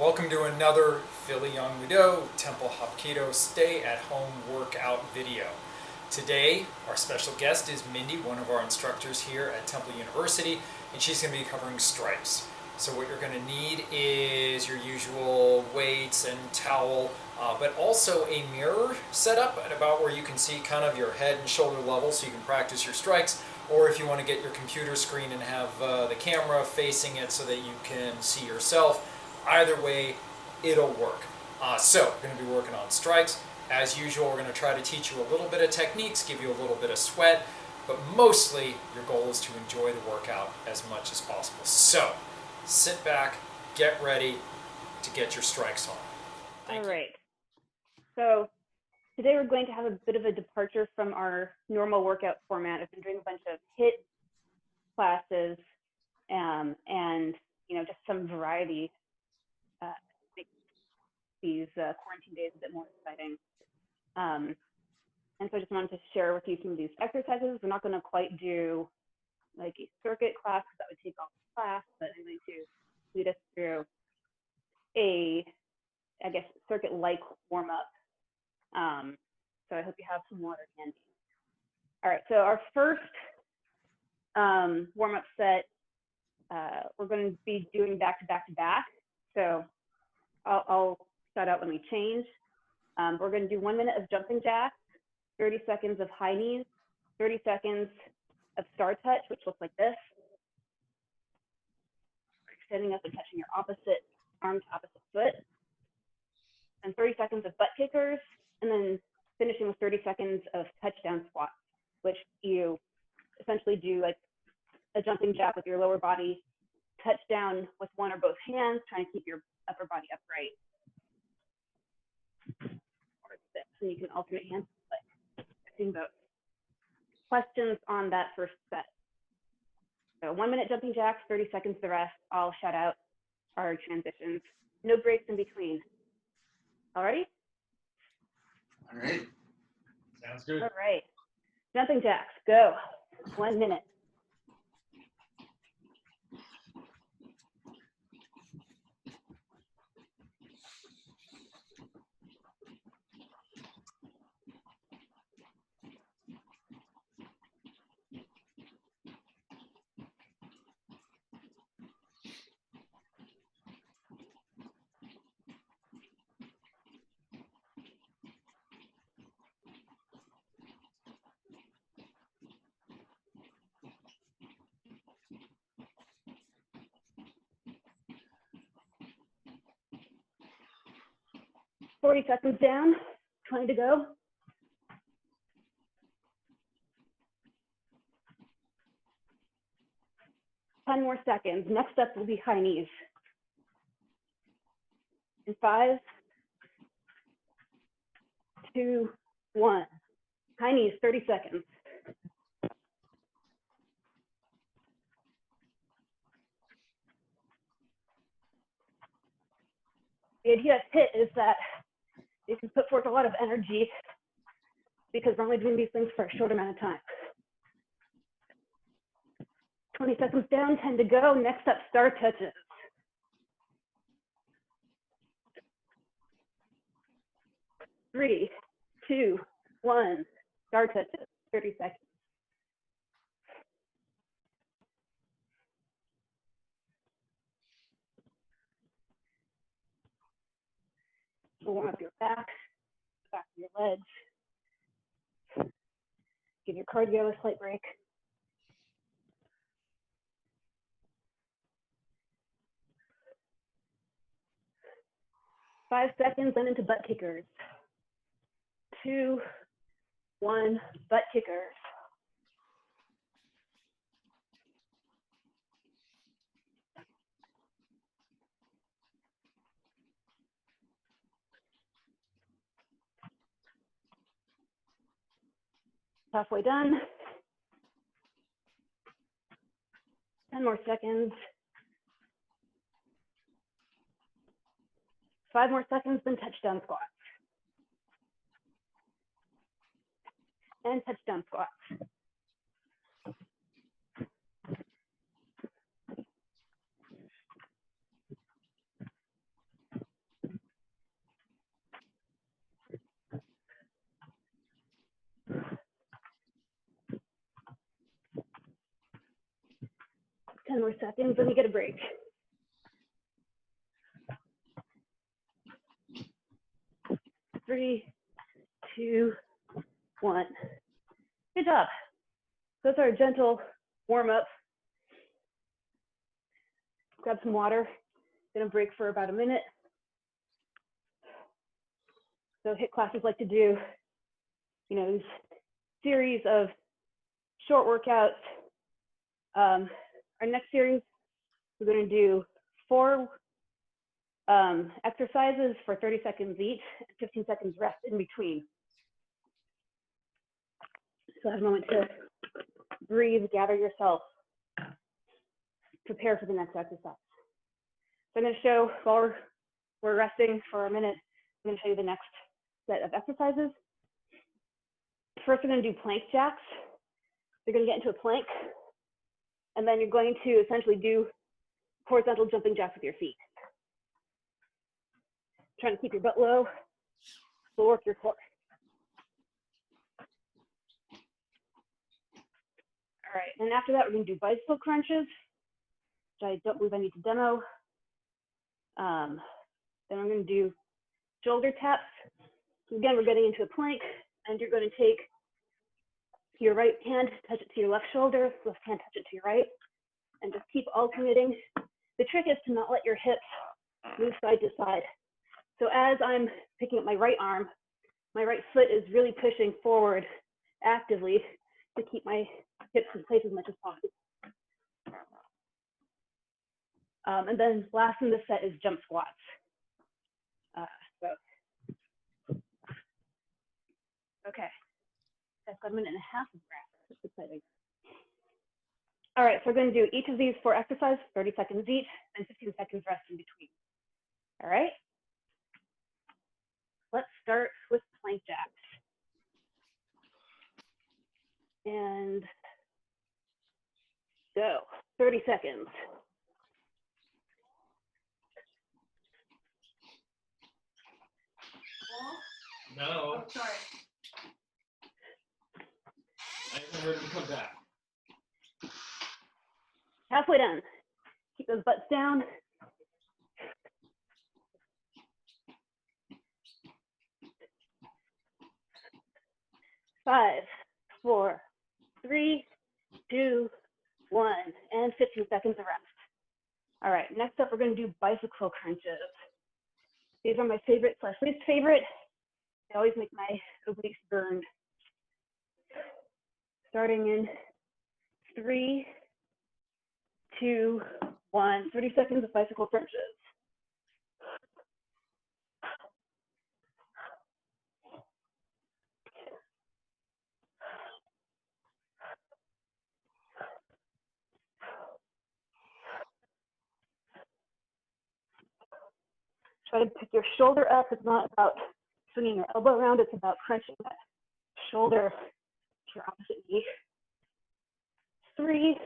Welcome to another PhillyYongmudo Temple Hapkido Stay at Home Workout video. Today, our special guest is Mindy, one of our instructors here at Temple University, and she's going to be covering strikes. So what you're going to need is your usual weights and towel, but also a mirror setup at about where you can see kind of your head and shoulder level so you can practice your strikes. Or if you want to get your computer screen and have the camera facing it so that you can see yourself, either way, it'll work. So we're going to be working on strikes. As usual, we're going to try to teach you a little bit of techniques, give you a little bit of sweat, but mostly your goal is to enjoy the workout as much as possible. So sit back, get ready to get your strikes on. All right. So today we're going to have a bit of a departure from our normal workout format. I've been doing a bunch of HIIT classes and just some variety. Make these quarantine days a bit more exciting. And so I just wanted to share with you some of these exercises. We're not going to quite do like a circuit class because that would take off the class, but I'm going to lead us through a, circuit-like warm-up. So I hope you have some water handy. All right, so our first warm-up set, we're going to be doing back to back to back. So I'll start out when we change. We're going to do 1 minute of jumping jacks, 30 seconds of high knees, 30 seconds of star touch, which looks like this. Standing up and touching your opposite arm to opposite foot. And 30 seconds of butt kickers, and then finishing with 30 seconds of touchdown squats, which you essentially do like a jumping jack with your lower body, touch down with one or both hands, trying to keep your upper body upright. Or sit, so you can alternate hands, but doing both. Questions on that first set? So 1 minute jumping jacks, 30 seconds the rest. I'll shout out our transitions. No breaks in between. Alrighty? All right. Sounds good. All right. Jumping jacks, go. 1 minute. Forty seconds down, 20 to go. Ten more seconds. Next up will be high knees. In 5, 2, 1. High knees, 30 seconds. The idea of HIIT is that you can put forth a lot of energy because we're only doing these things for a short amount of time. 20 seconds down, 10 to go. Next up, star touches. Three, 2, 1. Star touches, 30 seconds. Warm up your back of your legs. Give your cardio a slight break. Five seconds, then into butt kickers. 2, 1, butt kickers. Halfway done. 10 more seconds. 5 more seconds, then touchdown squats. And touchdown squats. 10 more seconds, then you get a break. 3, 2, 1. Good job. That's our gentle warm up. Grab some water. Gonna break for about a minute. So HIIT classes like to do, these series of short workouts. Our next series, we're going to do 4 exercises for 30 seconds each, and 15 seconds rest in between. So have a moment to breathe, gather yourself, prepare for the next exercise. So I'm going to show, while we're resting for a minute, I'm going to show you the next set of exercises. First, we're going to do plank jacks. You're going to get into a plank, and then you're going to essentially do horizontal jumping jacks with your feet. Trying to keep your butt low, so work your core. All right, and after that, we're going to do bicycle crunches, which I don't believe I need to demo. Then we're going to do shoulder taps. So again, we're getting into a plank, and you're going to take your right hand, touch it to your left shoulder, left hand, touch it to your right, and just keep alternating. The trick is to not let your hips move side to side. So as I'm picking up my right arm, my right foot is really pushing forward actively to keep my hips in place as much as possible. And then last in this set is jump squats. Okay, that's 1.5 minutes of breath. That's exciting. All right, so we're going to do each of these 4 exercises, 30 seconds each, and 15 seconds rest in between. All right, let's start with plank jacks. And go, 30 seconds. No. Oh, sorry. I haven't heard him come back. Halfway done. Keep those butts down. Five, 4, 3, 2, 1, and 15 seconds of rest. All right, next up, we're going to do bicycle crunches. These are my favorite / least favorite. They always make my obliques burn. Starting in 3, 2, 1, 30 seconds of bicycle crunches. Try to pick your shoulder up. It's not about swinging your elbow around. It's about crunching that shoulder to your opposite knee. 3,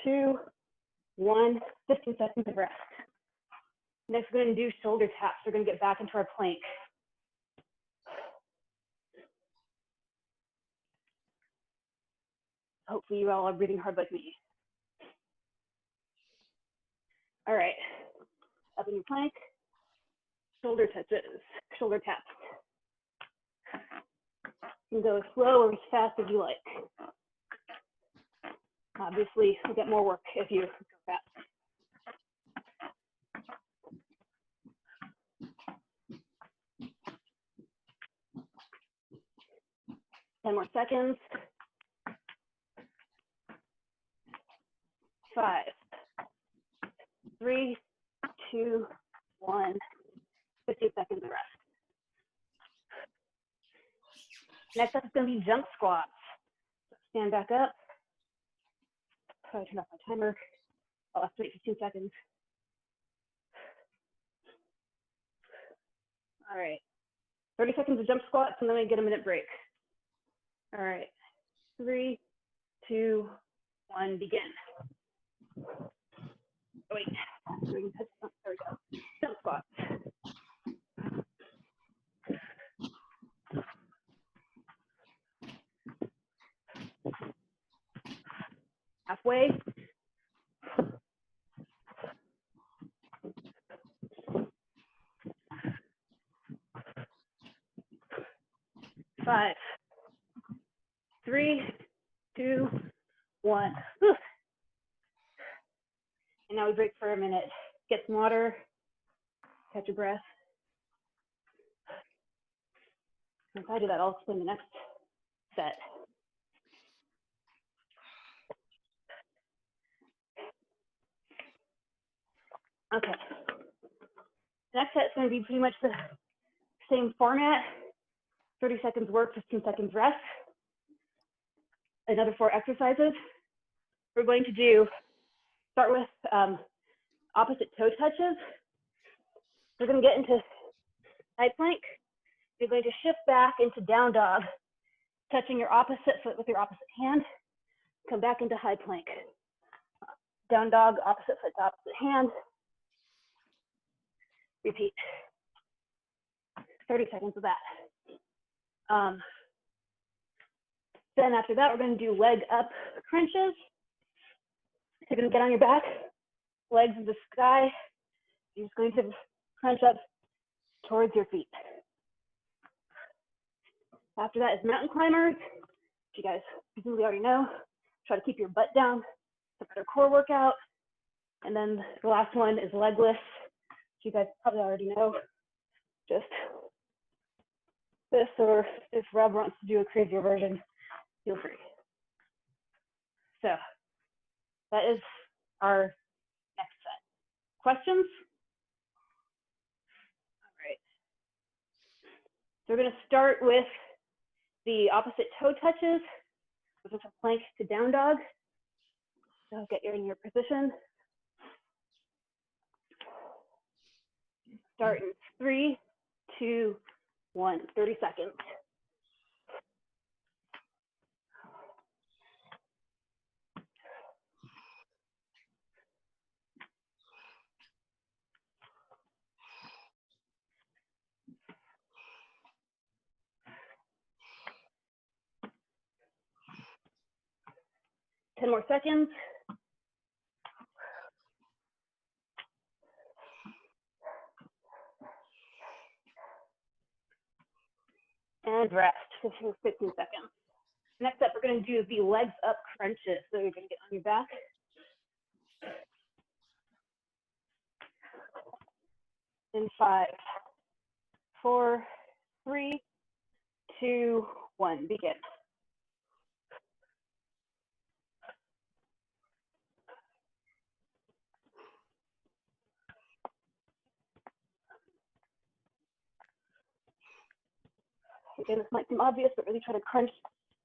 2, 1, 15 seconds of rest. Next, we're going to do shoulder taps. We're going to get back into our plank. Hopefully you all are breathing hard like me. All right, up in your plank, shoulder touches, shoulder taps. You can go as slow or as fast as you like. Obviously, you'll get more work if you go fast. Ten more seconds. 5, 3, 2, 1, 15 seconds of rest. Next up is going to be jump squats. Stand back up. So I turn off my timer. I'll have to wait 15 seconds. All right, 30 seconds of jump squats, and then we get a minute break. All right, 3, 2, 1, begin. Oh, wait, there we go. Jump squats. Halfway. 5, 3, 2, 1. Whew. And now we break for a minute. Get some water, catch your breath. If I do that, I'll explain the next set. Okay. Next set is going to be pretty much the same format. 30 seconds work, 15 seconds rest. Another 4 exercises. We're going to start with opposite toe touches. We're going to get into high plank. You're going to shift back into down dog, touching your opposite foot with your opposite hand. Come back into high plank. Down dog, opposite foot to opposite hand. Repeat. 30 seconds of that. Then after that, we're going to do leg up crunches. You're going to get on your back, legs in the sky. You're just going to crunch up towards your feet. After that is mountain climbers, which you guys presumably already know. Try to keep your butt down. It's a better core workout. And then the last one is leg lifts, which you guys probably already know. Just this, or if Rob wants to do a crazier version, feel free. So that is our next set. Questions? All right. So we're going to start with the opposite toe touches, which is a plank to down dog. So get you in your position. Start in 3, 2, 1, 30 seconds. Ten more seconds. And rest, 15 seconds. Next up, we're going to do the legs up crunches. So you're going to get on your back. In 5, 4, 3, 2, 1, begin. Again, this might seem obvious, but really try to crunch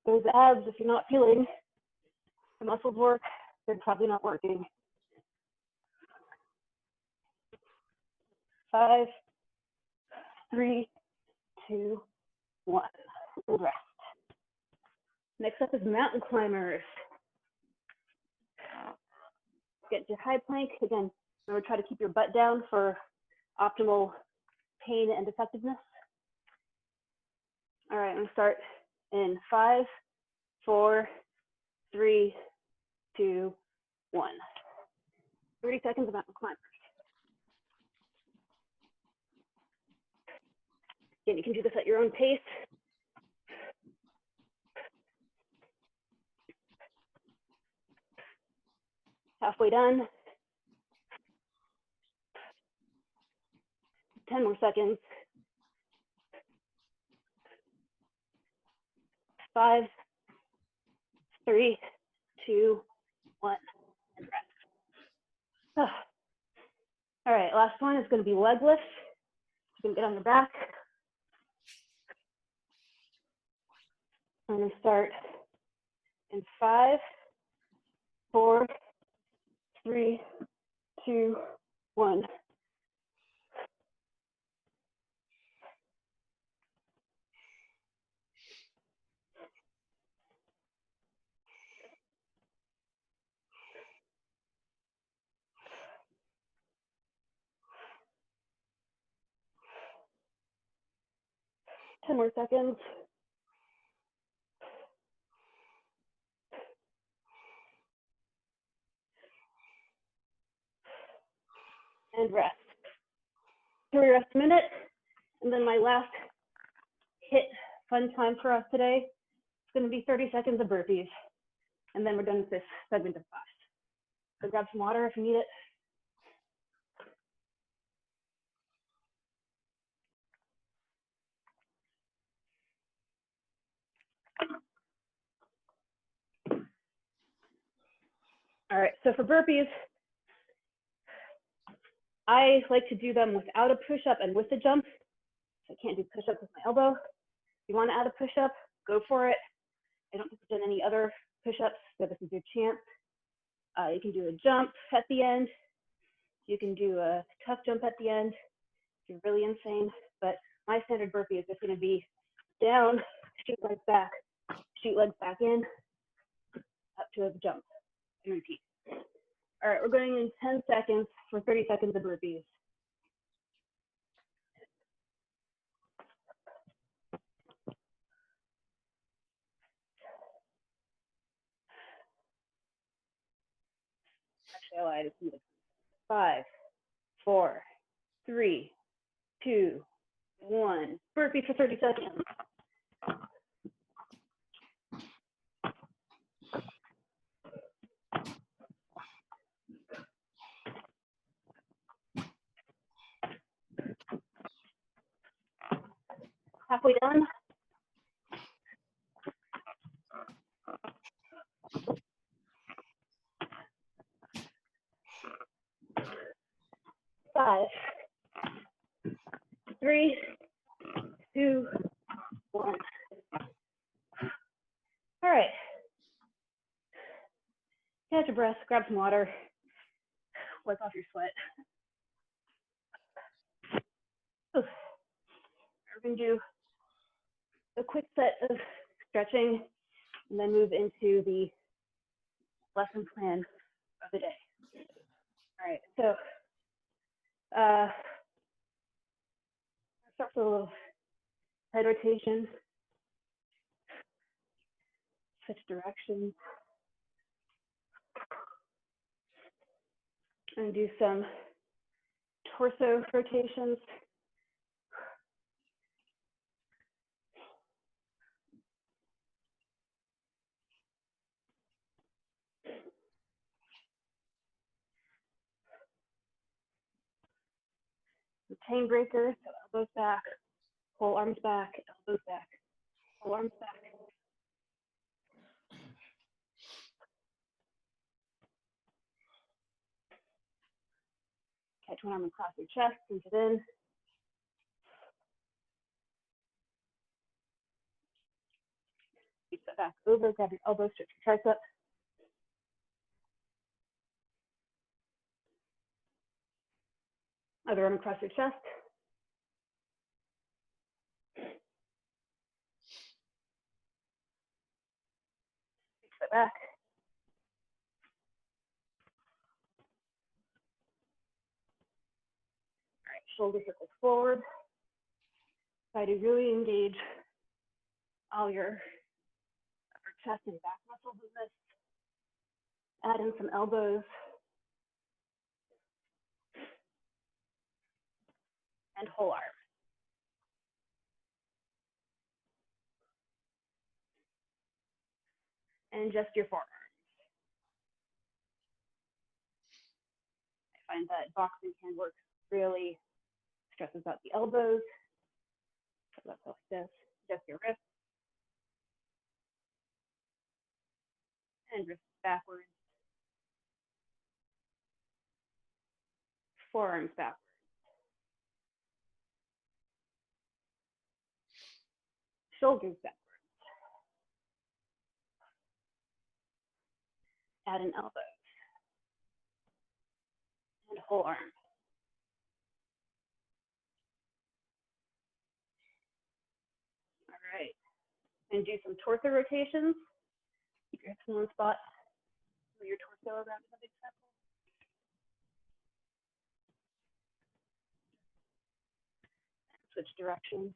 those abs. If you're not feeling the muscles work, they're probably not working. 5, 3, 2, 1, rest. Next up is mountain climbers. Get to high plank. Again, remember, try to keep your butt down for optimal pain and effectiveness. All right, I'm going to start in 5, 4, 3, 2, 1. 30 seconds of mountain climbers. Again, you can do this at your own pace. Halfway done. 10 more seconds. 5, 3, 2, 1, and rest. All right, last one is going to be leg lifts. You can get on your back. I'm going to start in 5, 4, 3, 2, 1. Ten more seconds. And rest. So we rest a minute, and then my last hit fun time for us today. It's going to be 30 seconds of burpees, and then we're done with this segment of class. So grab some water if you need it. All right, so for burpees, I like to do them without a push-up and with a jump. I can't do push-up with my elbow. If you want to add a push-up, go for it. I don't think I've done any other push-ups, so this is your chance. You can do a jump at the end. You can do a tough jump at the end if you're really insane. But my standard burpee is just going to be down, shoot legs back, shoot legs back in, up to a jump, and repeat. All right, we're going in 10 seconds for 30 seconds of burpees. Actually, I lied. It's 5, 4, 3, 2, 1. Burpee for 30 seconds. Halfway done. Five, 3, 2, 1. All right. Catch your breath, grab some water, wipe off your sweat. We're going to do a quick set of stretching and then move into the lesson plan of the day. All right, so start with a little head rotation, switch directions, and do some torso rotations. Chain breaker, so elbows back, whole arms back, elbows back, whole arms back. Catch one arm across your chest, sink it in. You step back over, grab your elbows, stretch your tricep. Other arm across your chest. Step back. All right, shoulder circles forward. Try to really engage all your upper chest and back muscles in this. Add in some elbows. And whole arm. And just your forearm. I find that boxing hand work really stresses out the elbows. So that's like this. Just your wrist. And wrist backwards. Forearms backwards. Shoulders backwards. Add an elbow. And whole arm. All right. And do some torso rotations. Keep your hips in one spot. Move your torso around in a big circle. And switch directions.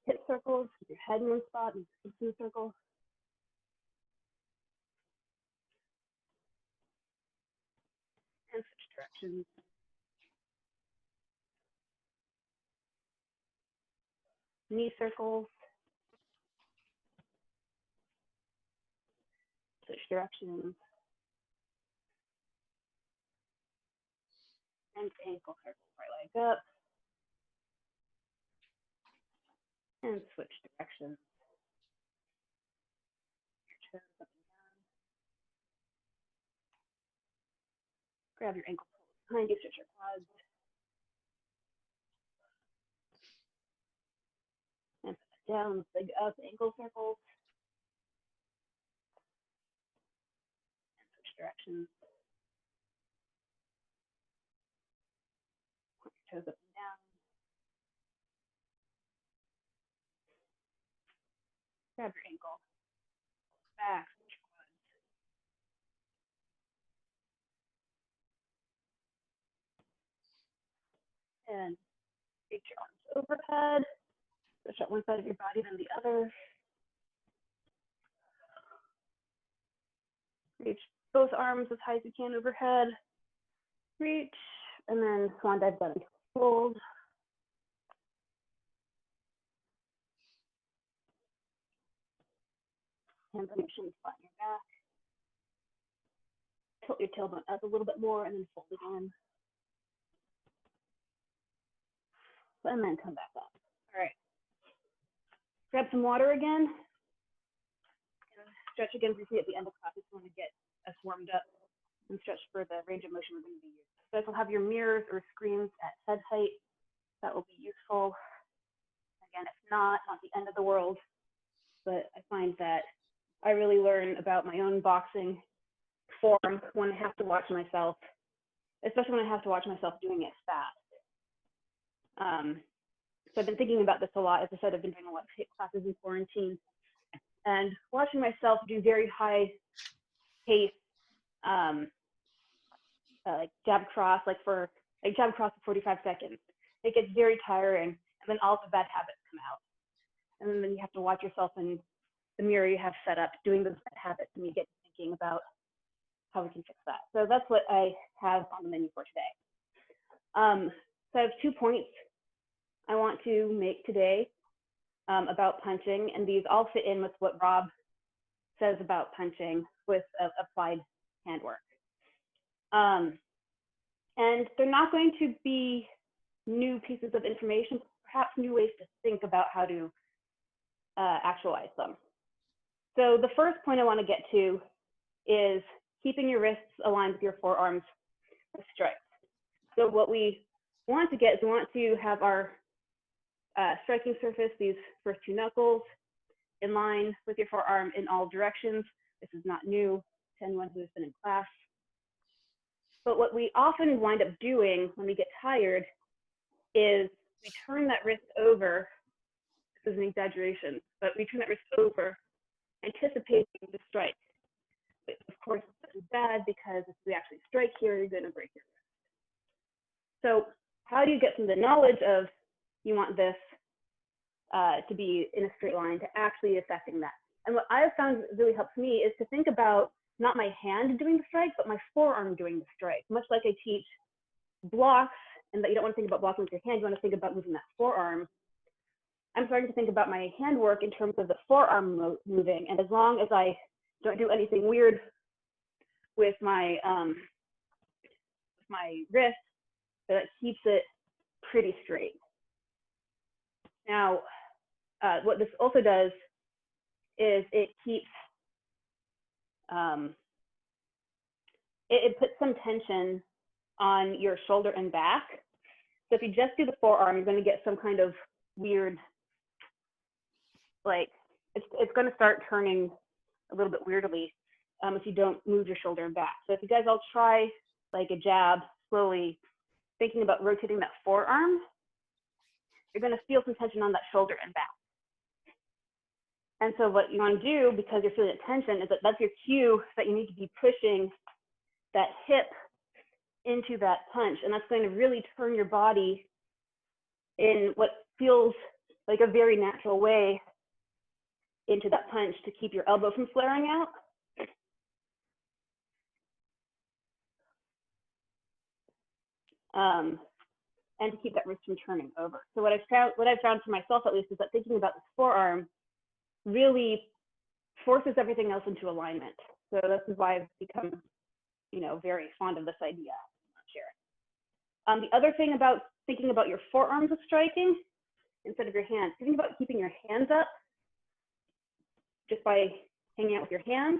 Hip circles, keep your head in one spot, and hips in a circle. And switch directions. knee circles, switch directions, and ankle circles, right leg up, and switch directions. Your toes up and down. Grab your ankle behind you, stretch your quads. And put it down, leg up, ankle circles. And switch directions. Point your toes up and down. Grab your ankle. Back, switch your quads. And reach your arms overhead. Stretch out one side of your body, then the other. Reach both arms as high as you can overhead. Reach, and then swan dive down into a fold. Hands on your shins, flatten your back. Tilt your tailbone up a little bit more, and then fold again. And then come back up. All right. Grab some water again. And stretch again briefly at the end of class if you want to get us warmed up and stretch for the range of motion we're going to be using. So if you'll have your mirrors or screens at head height, that will be useful. Again, if not the end of the world, but I find that I really learn about my own boxing form when I have to watch myself, especially when I have to watch myself doing it fast. So I've been thinking about this a lot. As I said, I've been doing a lot of HIIT classes in quarantine, and watching myself do very high pace, like jab cross, for 45 seconds. It gets very tiring, and then all the bad habits come out. And then you have to watch yourself in the mirror you have set up doing those bad habits, and you get thinking about how we can fix that. So that's what I have on the menu for today. So I have 2 points I want to make today about punching, and these all fit in with what Rob says about punching with applied handwork. And they're not going to be new pieces of information, perhaps new ways to think about how to actualize them. So the first point I want to get to is keeping your wrists aligned with your forearms with strikes. So what we want to get is we want to have our striking surface, these first 2 knuckles, in line with your forearm in all directions. This is not new to anyone who has been in class. But what we often wind up doing when we get tired is we turn that wrist over. This is an exaggeration, but we turn that wrist over, anticipating the strike. But of course, this is bad because if we actually strike here, you're going to break your wrist. So how do you get from the knowledge of you want this to be in a straight line to actually affecting that? And what I have found really helps me is to think about not my hand doing the strike, but my forearm doing the strike. Much like I teach blocks, and that you don't want to think about blocking with your hand, you want to think about moving that forearm. I'm starting to think about my handwork in terms of the forearm moving, and as long as I don't do anything weird with my wrist, that keeps it pretty straight. Now, what this also does is it keeps, it puts some tension on your shoulder and back. So if you just do the forearm, you're going to get some kind of weird, it's going to start turning a little bit weirdly if you don't move your shoulder and back. So if you guys all try like a jab, slowly thinking about rotating that forearm, you're going to feel some tension on that shoulder and back. And so what you want to do, because you're feeling that tension, is that's your cue that you need to be pushing that hip into that punch. And that's going to really turn your body in what feels like a very natural way into that punch to keep your elbow from flaring out. and to keep that wrist from turning over. So what I've found for myself at least is that thinking about this forearm really forces everything else into alignment. So this is why I've become, very fond of this idea. The other thing about thinking about your forearms of striking instead of your hands, thinking about keeping your hands up just by hanging out with your hands,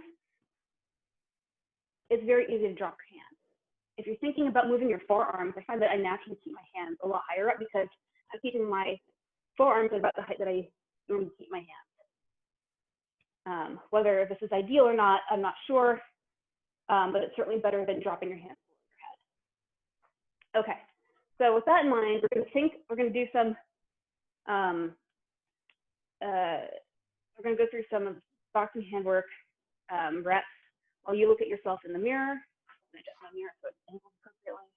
it's very easy to drop your hands. If you're thinking about moving your forearms, I find that I naturally keep my hands a lot higher up because I'm keeping my forearms at about the height that I normally keep my hands. Whether this is ideal or not, I'm not sure, but it's certainly better than dropping your hands below your head. Okay, so with that in mind, we're going to do some, we're going to go through some of boxing handwork reps while you look at yourself in the mirror. I'm going to adjust my mirror so it's angled appropriately.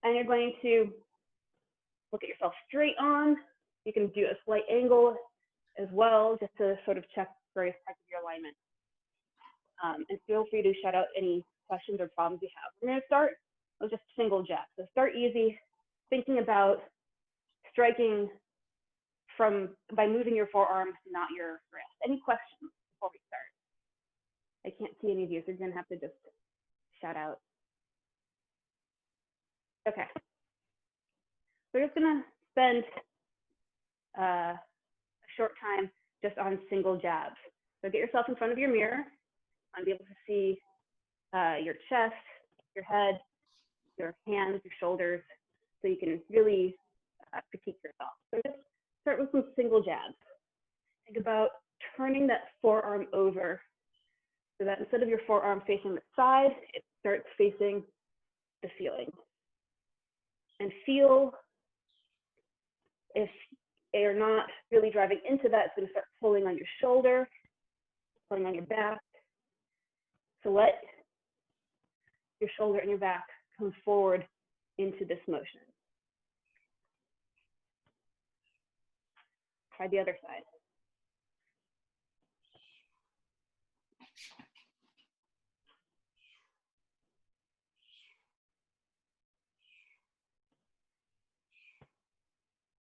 And you're going to look at yourself straight on. You can do a slight angle as well, just to sort of check various parts of your alignment. And feel free to shout out any questions or problems you have. We're going to start with just single jab. So start easy, thinking about striking by moving your forearm, not your wrist. Any questions before we start? I can't see any of you, so you're going to have to just shout out. Okay. We're just going to spend a short time just on single jabs. So get yourself in front of your mirror and be able to see your chest, your head, your hands, your shoulders, so you can really critique yourself. So just start with some single jabs. Think about turning that forearm over so that instead of your forearm facing the side, it starts facing the ceiling. And feel if you're not really driving into that, it's going to start pulling on your shoulder, pulling on your back. So let your shoulder and your back come forward into this motion. Try the other side.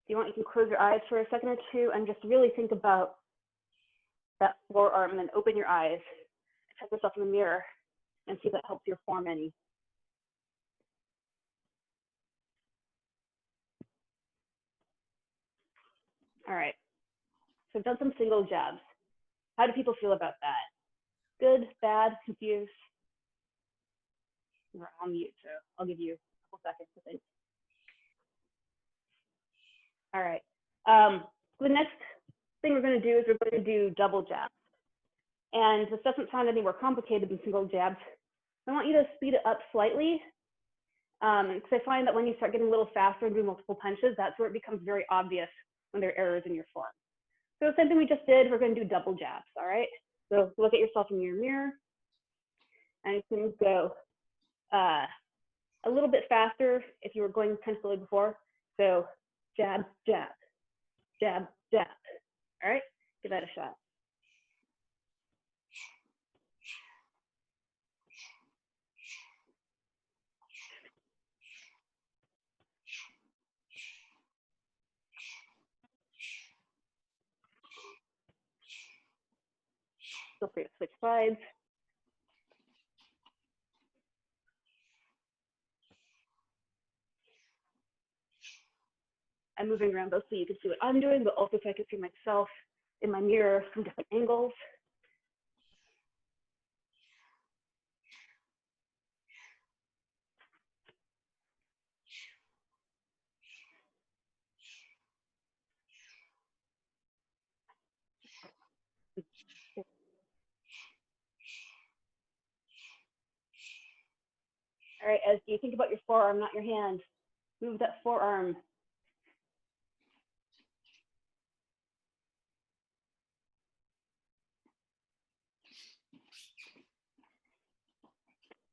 If you want, you can close your eyes for a second or two and just really think about that forearm, and then open your eyes, check yourself in the mirror, and see if that helps your form any. All right, so I've done some single jabs. How do people feel about that? Good, bad, confused? We're on mute, so I'll give you a couple seconds to think. All right, the next thing we're going to do is we're going to do double jabs. And this doesn't sound any more complicated than single jabs. I want you to speed it up slightly, because I find that when you start getting a little faster and do multiple punches, that's where it becomes very obvious when there are errors in your form. So the same thing we just did, we're going to do double jabs, all right? So look at yourself in your mirror, and you can go a little bit faster if you were going kind of slowly before. So jab, jab, jab, jab. All right, give that a shot. Feel free to switch sides. I'm moving around both so you can see what I'm doing, but also so I can see myself in my mirror from different angles. All right, as you think about your forearm, not your hand, move that forearm.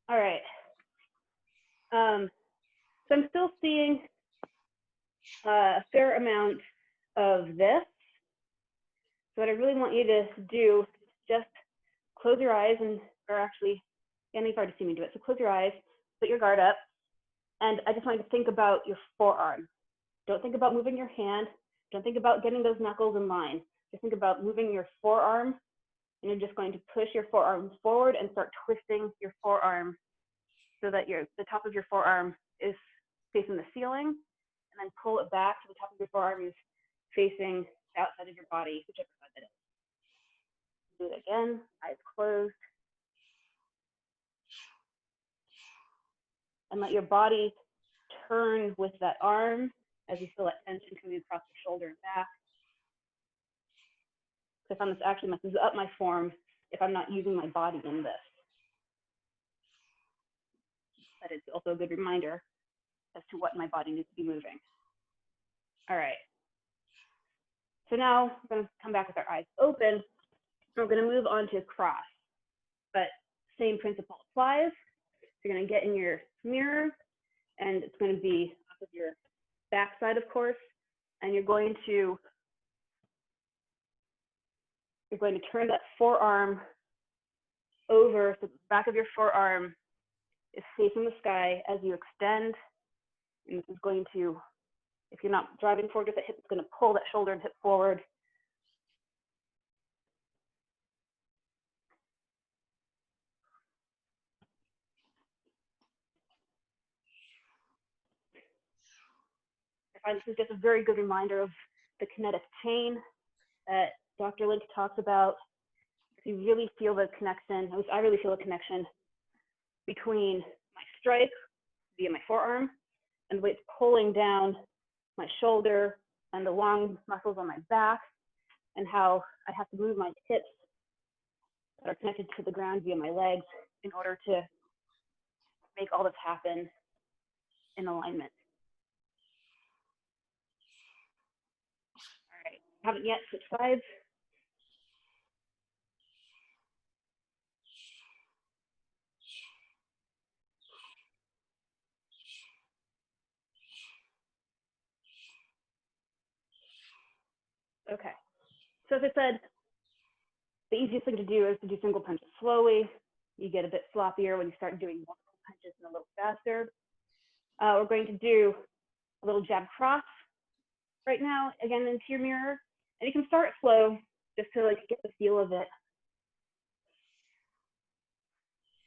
All right. So I'm still seeing a fair amount of this. So what I really want you to do is just close your eyes or actually, you've already seen me do it. So close your eyes, put your guard up, And I just want you to think about your forearm. Don't think about moving your hand. Don't think about getting those knuckles in line. Just think about moving your forearm, and you're just going to push your forearm forward and start twisting your forearm so that the top of your forearm is facing the ceiling, and then pull it back so the top of your forearm is facing the outside of your body, whichever side that is. Do it again, eyes closed. And let your body turn with that arm as you feel that tension coming across the shoulder and back. So I found this actually messes up my form if I'm not using my body in this. But it's also a good reminder as to what my body needs to be moving. All right. So now we're going to come back with our eyes open. And we're going to move on to cross. But same principle applies. You're going to get in your mirror, and it's going to be off of your backside, of course, and you're going to turn that forearm over, so the back of your forearm is facing the sky as you extend, and this is going to, if you're not driving forward with the hip, it's going to pull that shoulder and hip forward. I find this is just a very good reminder of the kinetic chain that Dr. Link talks about. You really feel the connection, at least I really feel a connection between my strike via my forearm and the way it's pulling down my shoulder and the long muscles on my back, and how I have to move my hips that are connected to the ground via my legs in order to make all this happen in alignment. All right, haven't yet switched sides. Okay, so as I said, the easiest thing to do is to do single punches slowly. You get a bit sloppier when you start doing multiple punches and a little faster. We're going to do a little jab cross right now, again into your mirror. And you can start slow just to get the feel of it.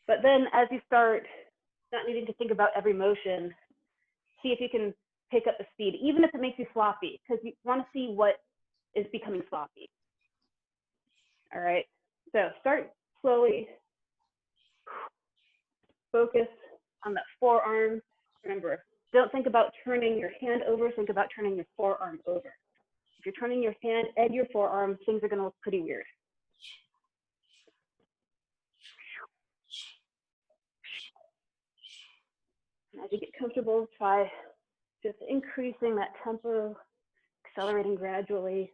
But then as you start not needing to think about every motion, see if you can pick up the speed, even if it makes you sloppy, because you want to see what is becoming sloppy. All right, so start slowly. Focus on that forearm. Remember, don't think about turning your hand over, think about turning your forearm over. If you're turning your hand and your forearm, things are going to look pretty weird. And as you get comfortable, try just increasing that tempo, accelerating gradually.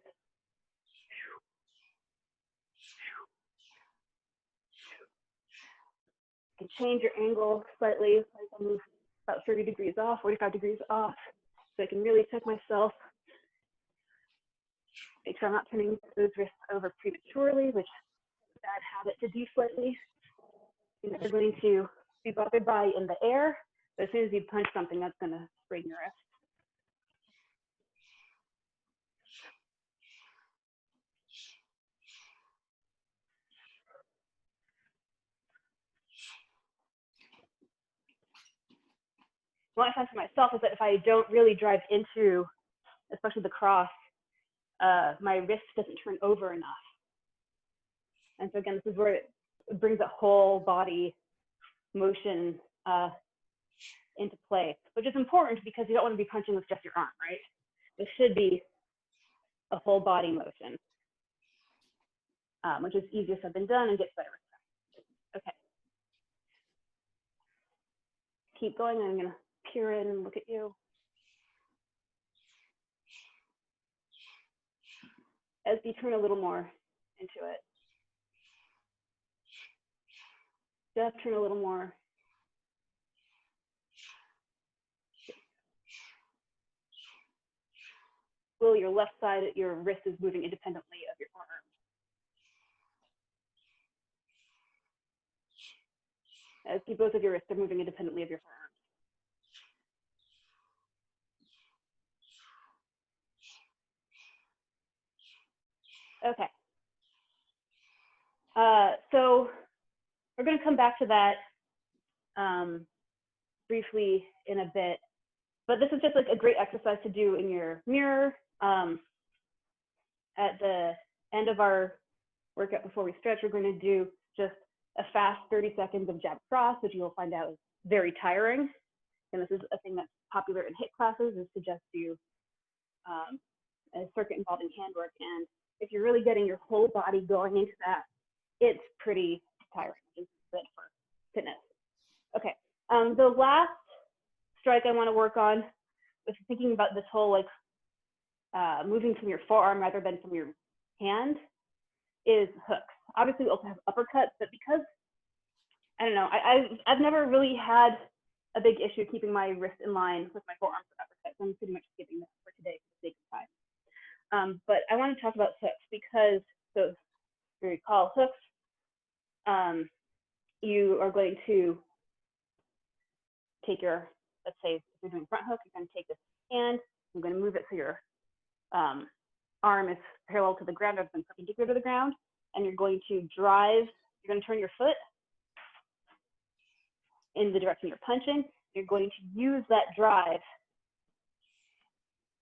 You can change your angle slightly. I'll move about 30 degrees off, 45 degrees off, so I can really check myself. Make sure I'm not turning those wrists over prematurely, which is a bad habit to do slightly. You're never going to be bothered by in the air, but as soon as you punch something, that's going to sprain your wrist. What I find for myself is that if I don't really drive into, especially the cross, my wrist doesn't turn over enough. And so again, this is where it brings a whole body motion into play, which is important because you don't want to be punching with just your arm, right? This should be a whole body motion, which is easier said than done and gets better. Okay. Keep going. I'm going to peer in and look at you. As you turn a little more into it. Just turn a little more. Will your left side, your wrist is moving independently of your forearm. As both of your wrists are moving independently of your forearm. Okay. So we're going to come back to that briefly in a bit, but this is just like a great exercise to do in your mirror. At the end of our workout before we stretch, we're going to do just a fast 30 seconds of jab cross, which you'll find out is very tiring. And this is a thing that's popular in HIIT classes, is to just do a circuit involving handwork. And if you're really getting your whole body going into that, it's pretty tiring. It's good for fitness. Okay. The last strike I want to work on is thinking about this whole like moving from your forearm rather than from your hand is hooks. Obviously, we also have uppercuts, but because I don't know, I've never really had a big issue keeping my wrist in line with my forearm for uppercuts. I'm pretty much skipping this for today for the sake of time. But I want to talk about hooks because, so if you recall hooks, you are going to take your, let's say if you're doing front hook, you're going to take this hand, you're going to move it so your arm is parallel to the ground rather than perpendicular to the ground, and you're going to drive, you're going to turn your foot in the direction you're punching. You're going to use that drive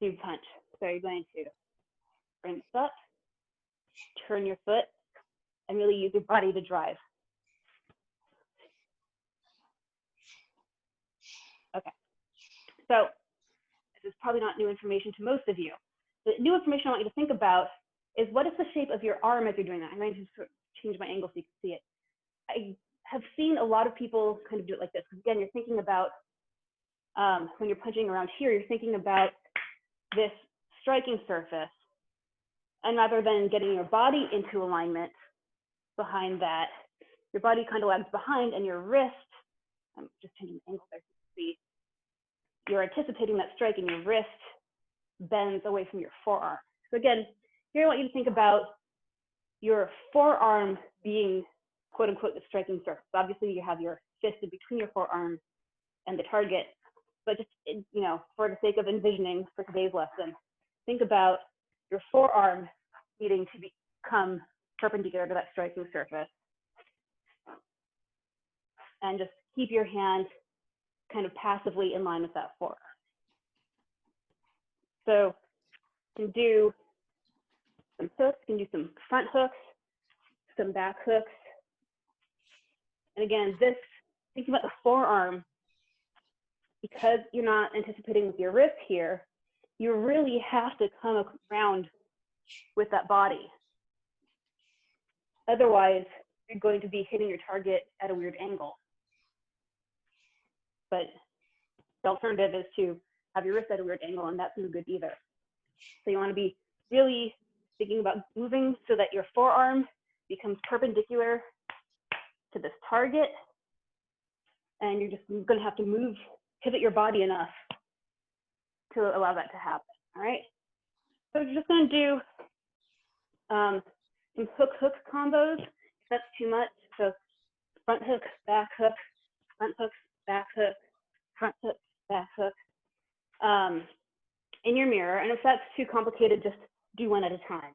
to punch. So you're going to bring this up, turn your foot, and really use your body to drive. Okay. So this is probably not new information to most of you. The new information I want you to think about is what is the shape of your arm as you're doing that? I'm going to sort of change my angle so you can see it. I have seen a lot of people kind of do it like this. Again, you're thinking about, when you're punching around here, you're thinking about this striking surface. And rather than getting your body into alignment behind that, your body kind of lags behind and your wrist, I'm just changing the angle there so you can see, you're anticipating that strike and your wrist bends away from your forearm. So again, here I want you to think about your forearm being quote unquote the striking surface. Obviously you have your fist in between your forearm and the target, but just, you know, for the sake of envisioning for today's lesson, think about your forearm needing to become perpendicular to that striking surface. And just keep your hand kind of passively in line with that forearm. So you can do some hooks, you can do some front hooks, some back hooks. And again, this, thinking about the forearm, because you're not anticipating with your wrist here, you really have to come around with that body. Otherwise, you're going to be hitting your target at a weird angle. But the alternative is to have your wrist at a weird angle, and that's no good either. So you want to be really thinking about moving so that your forearm becomes perpendicular to this target, and you're just going to have to move, pivot your body enough to allow that to happen. All right. So we're just going to do some hook combos. If that's too much, so front hook, back hook, front hook, back hook, front hook, back hook, in your mirror. And if that's too complicated, just do one at a time.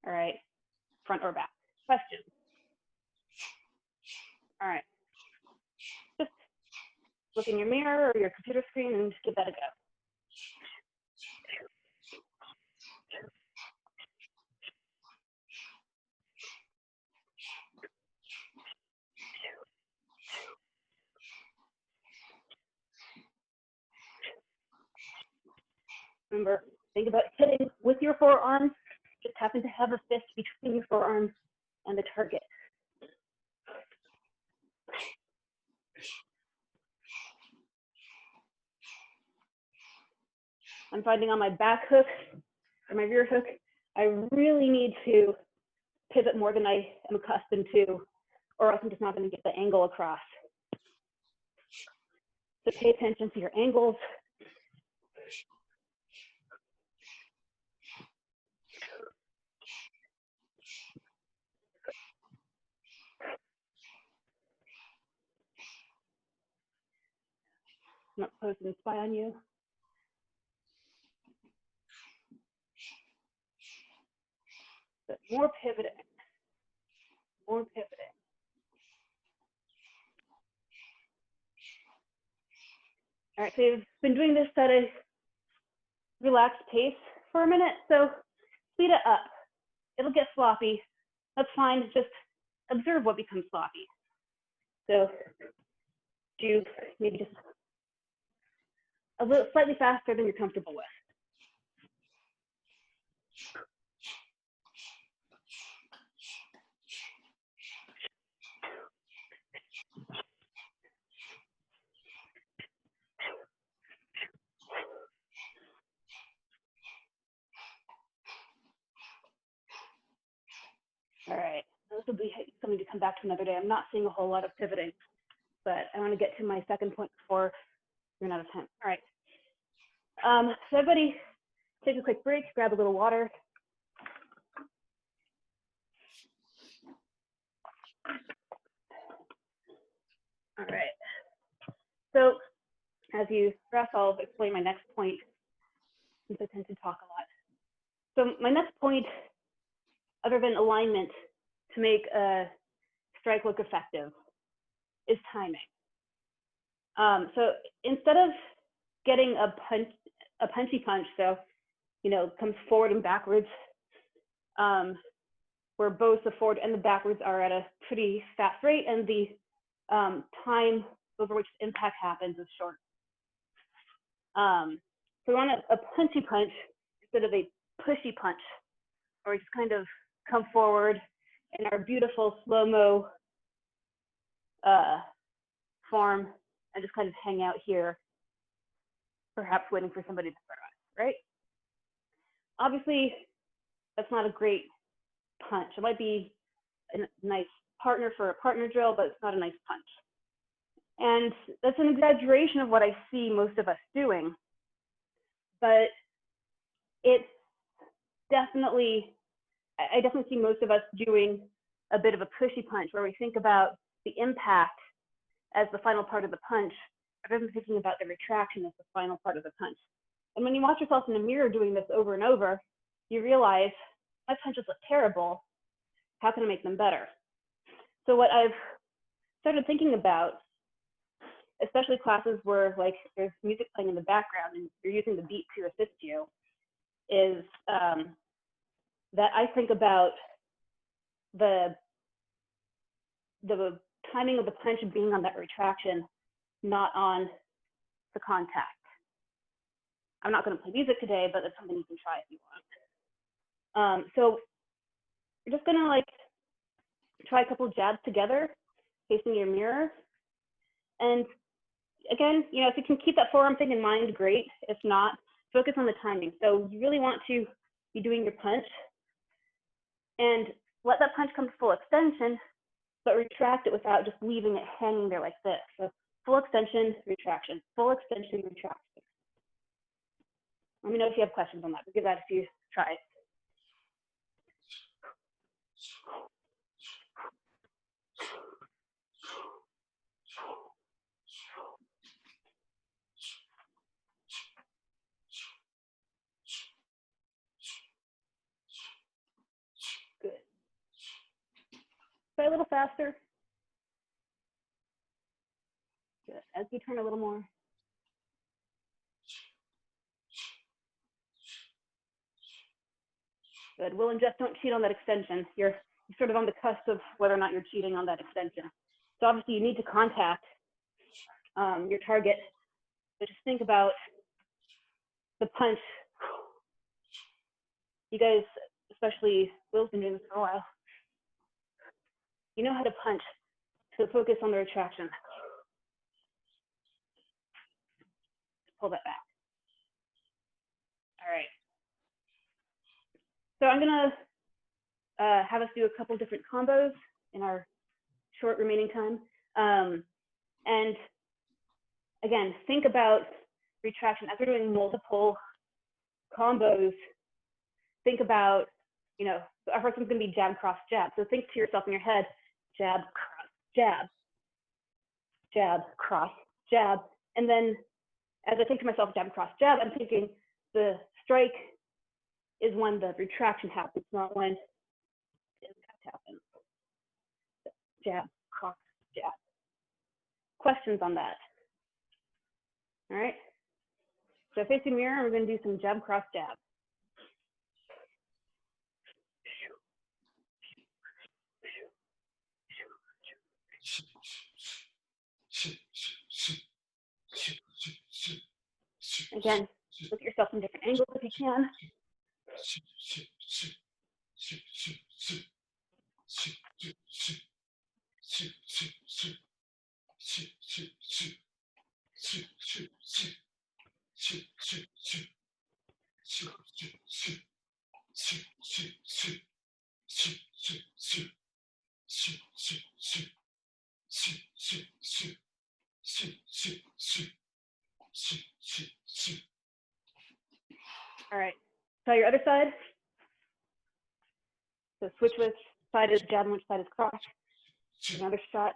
All right, front or back. Questions? All right. Just look in your mirror or your computer screen and just give that a go. Remember, think about hitting with your forearm. Just happen to have a fist between your forearm and the target. I'm finding on my back hook or my rear hook, I really need to pivot more than I am accustomed to, or else I'm just not going to get the angle across. So pay attention to your angles. I'm not supposed to spy on you. But more pivoting, more pivoting. All right, so you've been doing this at a relaxed pace for a minute, so speed it up. It'll get sloppy. That's fine, just observe what becomes sloppy. So do maybe just a little slightly faster than you're comfortable with. All right, this will be something to come back to another day. I'm not seeing a whole lot of pivoting, but I want to get to my second point before we run out of time. All right, so everybody take a quick break, grab a little water. All right, so as you rest, I'll explain my next point since I tend to talk a lot. So my next point, other than alignment to make a strike look effective, is timing. So instead of getting a punchy punch, so comes forward and backwards, where both the forward and the backwards are at a pretty fast rate, and the time over which the impact happens is short. So we want a punchy punch instead of a pushy punch, where we just kind of come forward in our beautiful slow-mo form and just kind of hang out here, perhaps waiting for somebody to start us, right? Obviously, that's not a great punch. It might be a nice partner for a partner drill, but it's not a nice punch. And that's an exaggeration of what I see most of us doing, but it's definitely, I definitely see most of us doing a bit of a pushy punch where we think about the impact as the final part of the punch, rather than thinking about the retraction as the final part of the punch. And when you watch yourself in the mirror doing this over and over, you realize, my punches look terrible. How can I make them better? So what I've started thinking about, especially classes where like there's music playing in the background and you're using the beat to assist you, is that I think about the timing of the punch being on that retraction, not on the contact. I'm not going to play music today, but that's something you can try if you want. So you're just going to like try a couple of jabs together, facing your mirror. And again, if you can keep that forearm thing in mind, great. If not, focus on the timing. So you really want to be doing your punch and let that punch come to full extension, but retract it without just leaving it hanging there like this. So full extension, retraction, full extension, retraction. Let me know if you have questions on that. We'll give that a few tries. Good. Try a little faster. Good. As you turn a little more. Good. Will and Jeff, don't cheat on that extension. You're sort of on the cusp of whether or not you're cheating on that extension. So obviously you need to contact your target, but just think about the punch. You guys, especially Will's been doing this for a while, you know how to punch, so focus on the retraction. Pull that back. All right. So I'm gonna have us do a couple different combos in our short remaining time. And again, think about retraction. As we're doing multiple combos, think about, our first one's gonna be jab, cross, jab. So think to yourself in your head, jab, cross, jab, jab, cross, jab. And then as I think to myself, jab, cross, jab, I'm thinking the strike is when the retraction happens, not when happen. Jab, cross, jab. Questions on that? All right. So face the mirror, we're going to do some jab, cross, jab. Again, look at yourself from different angles if you can. All right, try your other side. So switch which side is jab and which side is cross. Another shot.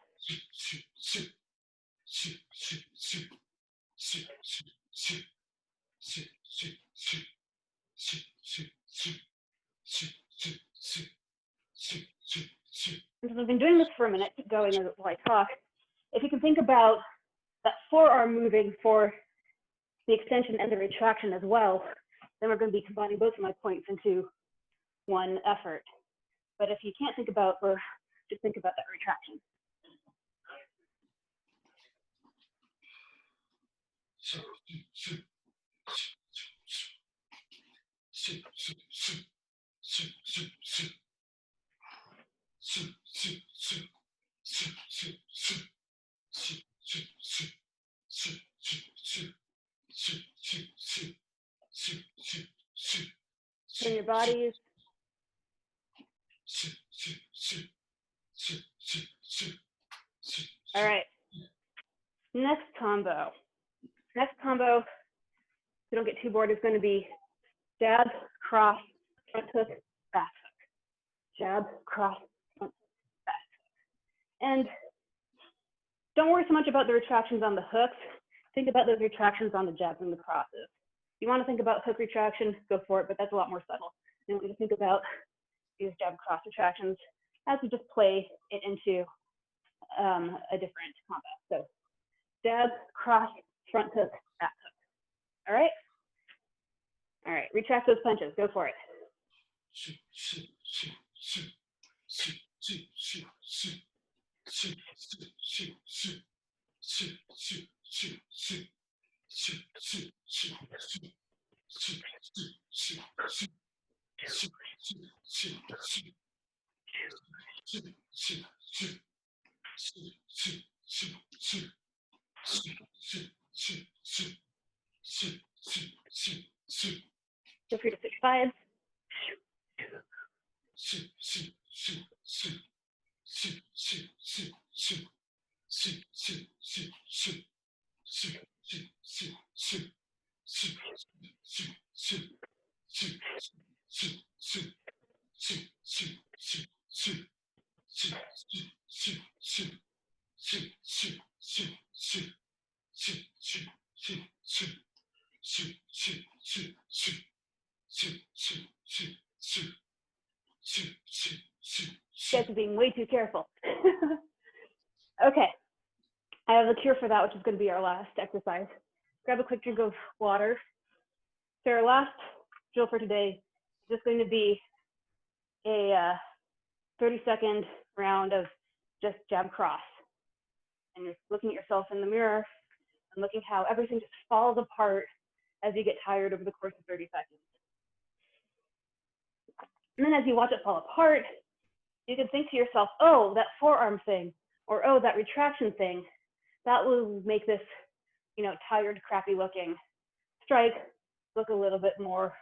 And so I've been doing this for a minute, keep going while I talk. If you can think about that forearm moving for the extension and the retraction as well, then we're going to be combining both of my points into one effort. But if you can't think about, or just think about that retraction. Turn your bodies. All right. Next combo. Next combo, if you don't get too bored, is going to be jab, cross, front hook, back hook. Jab, cross, front hook, back hook. And don't worry so much about the retractions on the hooks. Think about those retractions on the jabs and the crosses. If you want to think about hook retraction, go for it, but that's a lot more subtle. And we think about these jab cross retractions as we just play it into a different combo. So jab, cross, front hook, back hook. All right? All right, retract those punches, go for it. Feel free to switch sides. You guys are being way too careful. Okay, I have a cure for that, which is going to be our last exercise. Grab a quick drink of water. So our last drill for today is just going to be a 30-second round of just jab cross. And you're looking at yourself in the mirror and looking how everything just falls apart as you get tired over the course of 30 seconds. And then as you watch it fall apart, you can think to yourself, oh, that forearm thing, or oh, that retraction thing, that will make this, tired, crappy looking strike look a little bit more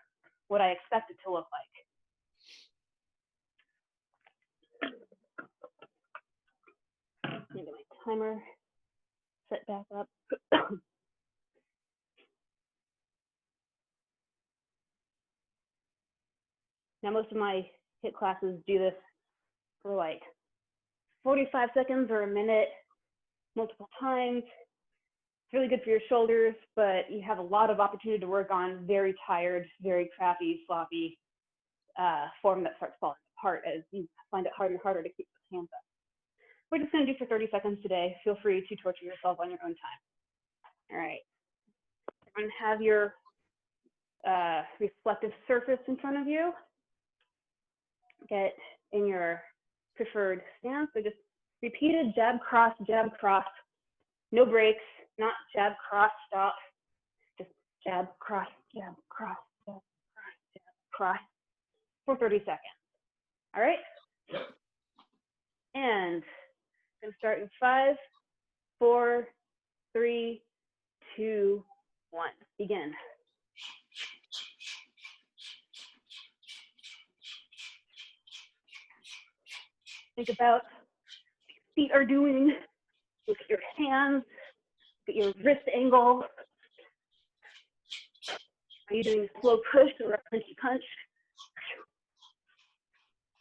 what I expect it to look like. Let me get my timer set back up. Now, most of my HIIT classes do this for like 45 seconds or a minute, multiple times. It's really good for your shoulders, but you have a lot of opportunity to work on very tired, very crappy, sloppy form that starts falling apart as you find it harder and harder to keep those hands up. We're just going to do for 30 seconds today. Feel free to torture yourself on your own time. All right. You're going to have your reflective surface in front of you. Get in your preferred stance. So just repeated jab, cross, no breaks, not jab, cross, stop. Just jab, cross, jab, cross, jab, cross, jab, cross for 30 seconds. All right? Yep. And I'm going to start in 5, 4, 3, 2, 1. Begin. Think about what your feet are doing. Look at your hands. Look at your wrist angle. Are you doing a slow push or a punchy punch?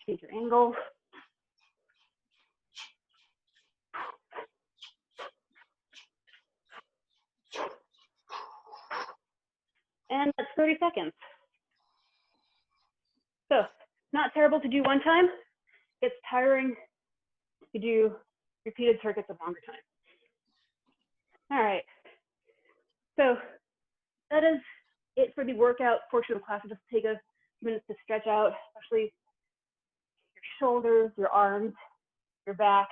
Change your angle. And that's 30 seconds. So, not terrible to do one time. It's tiring to do repeated circuits a longer time. All right. So, that is it for the workout portion of the class. It'll just take a few minutes to stretch out, especially your shoulders, your arms, your back.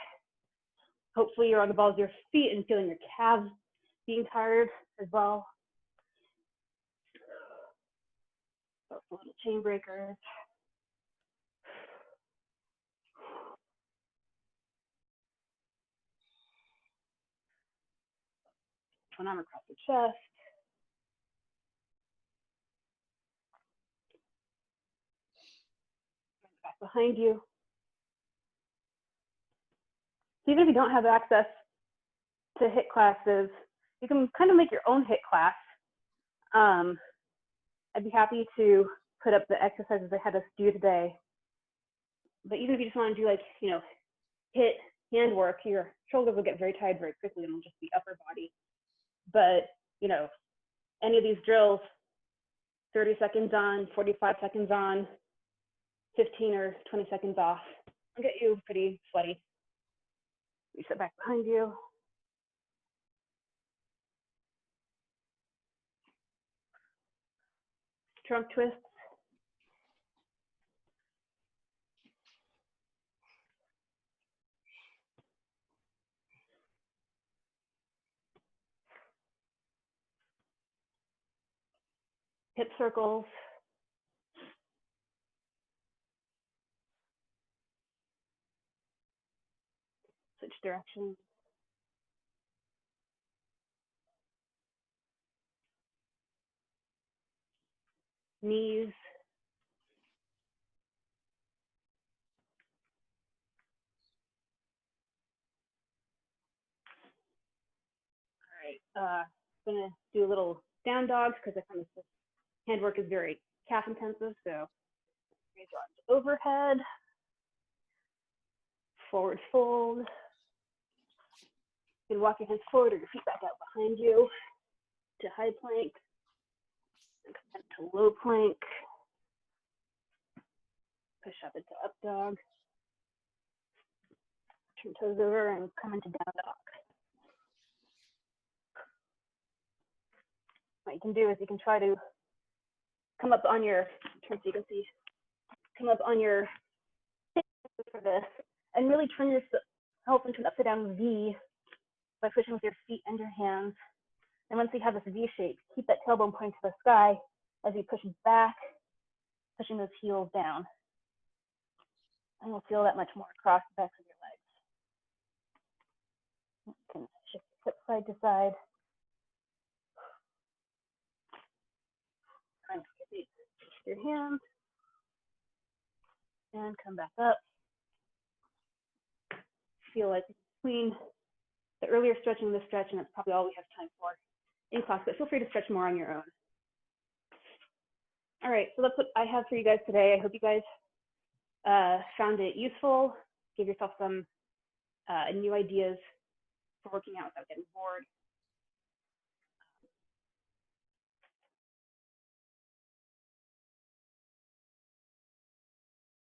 Hopefully you're on the balls of your feet and feeling your calves being tired as well. So little chain breakers. One arm across your chest. Back behind you. Even if you don't have access to HIIT classes, you can kind of make your own HIIT class. I'd be happy to put up the exercises I had us do today. But even if you just want to do like, HIIT hand work, your shoulders will get very tired very quickly and it'll just be upper body. But, any of these drills, 30 seconds on, 45 seconds on, 15 or 20 seconds off, will get you pretty sweaty. You sit back behind you. Trunk twists. Hip circles. Switch directions. Knees. All right, I'm gonna do a little down dogs because I find this hand work is very calf intensive. So raise your arms overhead, forward fold. You can walk your hands forward or your feet back out behind you to high plank, and come into low plank. Push up into up dog. Turn toes over and come into down dog. What you can do is you can try to come up on your, turn so you can see, come up on your hips for this, and really turn yourself into an upside down V by pushing with your feet and your hands. And once you have this V shape, keep that tailbone pointing to the sky as you push back, pushing those heels down. And you'll feel that much more across the backs of your legs. You can shift your hips side to side. Your hands and come back up. Feel like between the earlier stretching and this stretch, and that's probably all we have time for in class, but feel free to stretch more on your own. All right, so that's what I have for you guys today. I hope you guys found it useful, give yourself some new ideas for working out without getting bored.